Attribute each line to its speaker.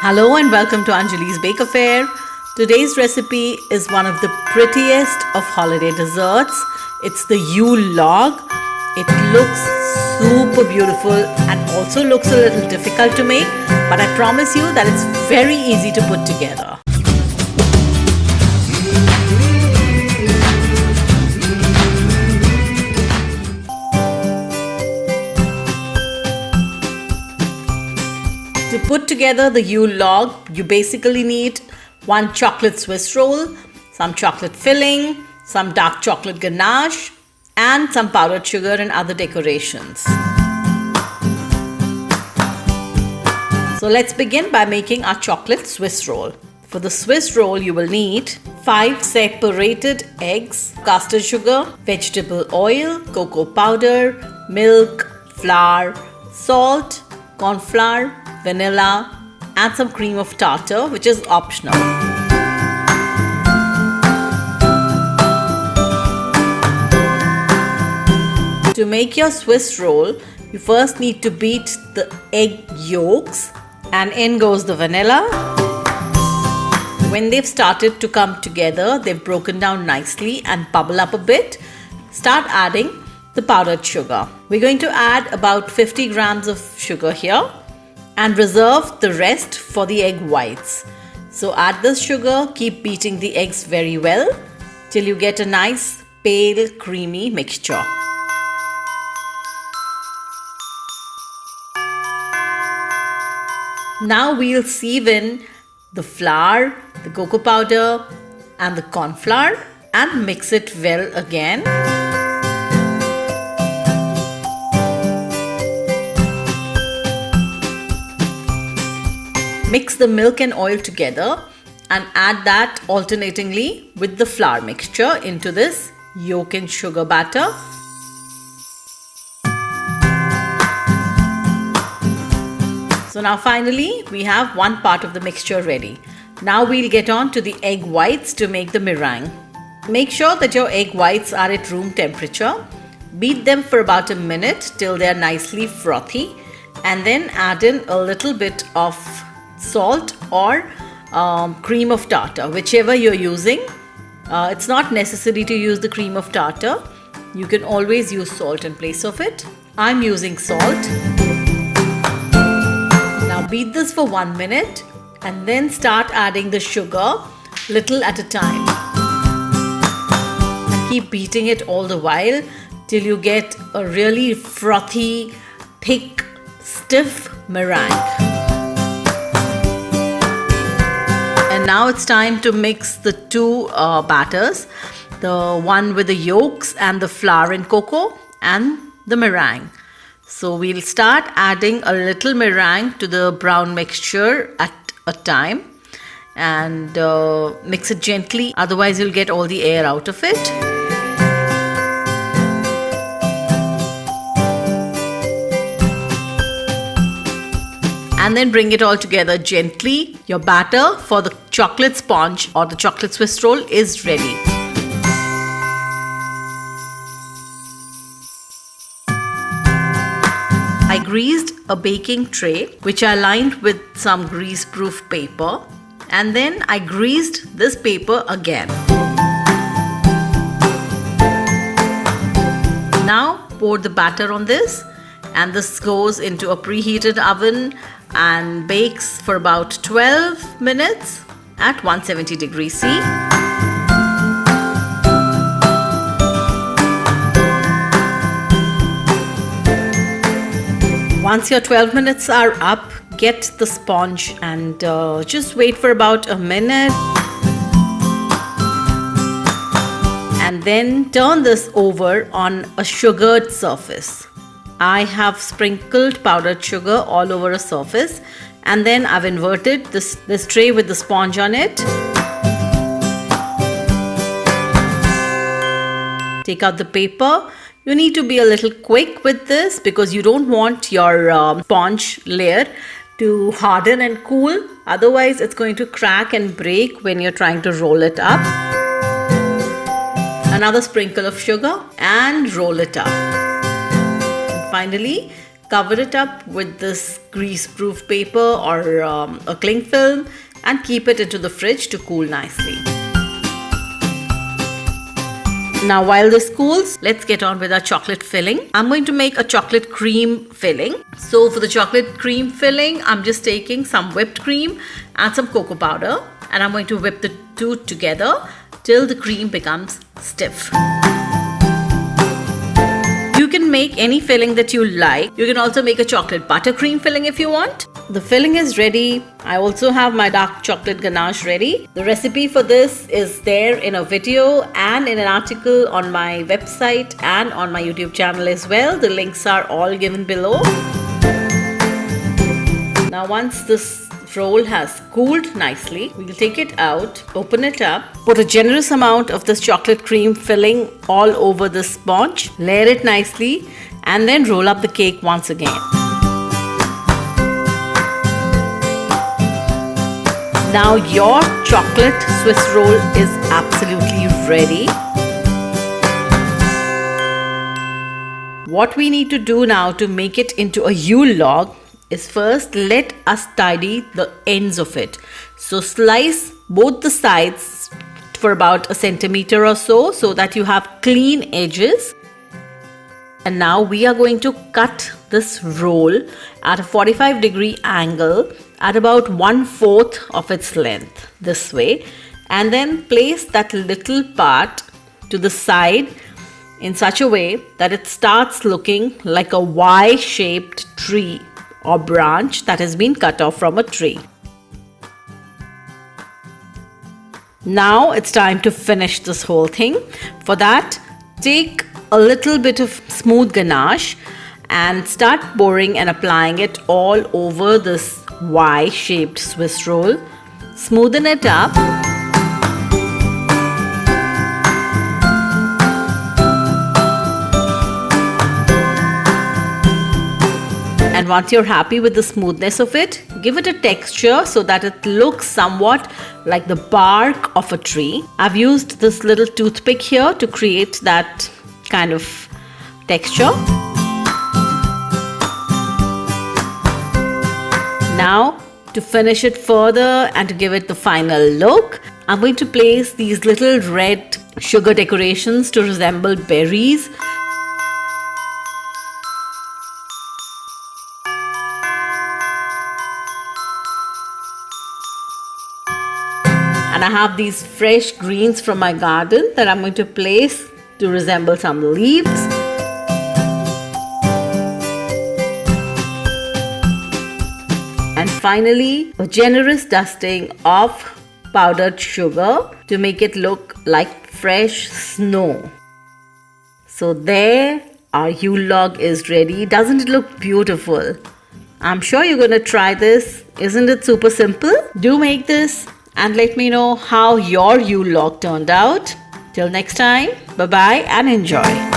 Speaker 1: Hello and welcome to Anjali's Bake Affair. Today's recipe is one of the prettiest of holiday desserts. It's the Yule log. It looks super beautiful and also looks a little difficult to make, but I promise you that it's very easy to put together. To put together the Yule log, you basically need one chocolate Swiss roll, some chocolate filling, some dark chocolate ganache, and some powdered sugar and other decorations. So let's begin by making our chocolate Swiss roll. For the Swiss roll, you will need 5 separated eggs, caster sugar, vegetable oil, cocoa powder, milk, flour, salt, corn flour, vanilla, and some cream of tartar, which is optional. To make your Swiss roll, you first need to beat the egg yolks, and in goes the vanilla. When they've started to come together, they've broken down nicely and bubble up a bit, start adding the powdered sugar. We're going to add about 50 grams of sugar here and reserve the rest for the egg whites. So add the sugar, keep beating the eggs very well till you get a nice pale creamy mixture. Now we'll sieve in the flour, the cocoa powder and the corn flour and mix it well again. Mix the milk and oil together and add that alternatingly with the flour mixture into this yolk and sugar batter. So now finally we have one part of the mixture ready. Now we'll get on to the egg whites to make the meringue. Make sure that your egg whites are at room temperature. Beat them for about a minute till they are nicely frothy and then add in a little bit of salt or cream of tartar, whichever you're using. It's not necessary to use the cream of tartar. You can always use salt in place of it. I'm using salt. Now beat this for 1 minute and then start adding the sugar little at a time. And keep beating it all the while till you get a really frothy, thick, stiff meringue. And now it's time to mix the two batters, the one with the yolks and the flour and cocoa and the meringue. So we'll start adding a little meringue to the brown mixture at a time and mix it gently, otherwise you'll get all the air out of it. And then bring it all together gently. Your batter for the chocolate sponge or the chocolate Swiss roll is ready. I greased a baking tray which I lined with some grease-proof paper, and then I greased this paper again. Now pour the batter on this, and this goes into a preheated oven and bakes for about 12 minutes at 170 degrees C. Once your 12 minutes are up, get the sponge and just wait for about a minute. And then turn this over on a sugared surface. I have sprinkled powdered sugar all over a surface and then I've inverted this tray with the sponge on it. Take out the paper. You need to be a little quick with this because you don't want your sponge layer to harden and cool. Otherwise, it's going to crack and break when you're trying to roll it up. Another sprinkle of sugar and roll it up. And finally, cover it up with this grease-proof paper or a cling film and keep it into the fridge to cool nicely. Now while this cools, let's get on with our chocolate filling. I'm going to make a chocolate cream filling. So for the chocolate cream filling, I'm just taking some whipped cream and some cocoa powder, and I'm going to whip the two together till the cream becomes stiff. You can make any filling that you like. You can also make a chocolate buttercream filling if you want. The filling is ready. I also have my dark chocolate ganache ready. The recipe for this is there in a video and in an article on my website and on my YouTube channel as well. The links are all given below. Now once this roll has cooled nicely, we'll take it out, open it up, put a generous amount of this chocolate cream filling all over the sponge, layer it nicely, and then roll up the cake once again. Now your chocolate Swiss roll is absolutely ready. What we need to do now to make it into a Yule log is first let us tidy the ends of it. So slice both the sides for about 1 centimeter or so that you have clean edges. And now we are going to cut this roll at a 45-degree angle at about 1/4 of its length this way, and then place that little part to the side in such a way that it starts looking like a Y-shaped tree or branch that has been cut off from a tree. Now it's time to finish this whole thing. For that, take a little bit of smooth ganache and start pouring and applying it all over this Y-shaped Swiss roll. Smoothen it up. And once you're happy with the smoothness of it, give it a texture so that it looks somewhat like the bark of a tree. I've used this little toothpick here to create that kind of texture. Now, to finish it further and to give it the final look, I'm going to place these little red sugar decorations to resemble berries. And I have these fresh greens from my garden that I'm going to place to resemble some leaves. And finally, a generous dusting of powdered sugar to make it look like fresh snow. So there, our Yule log is ready. Doesn't it look beautiful? I'm sure you're going to try this. Isn't it super simple? Do make this and let me know how your Yule log turned out. Till next time, bye-bye and enjoy.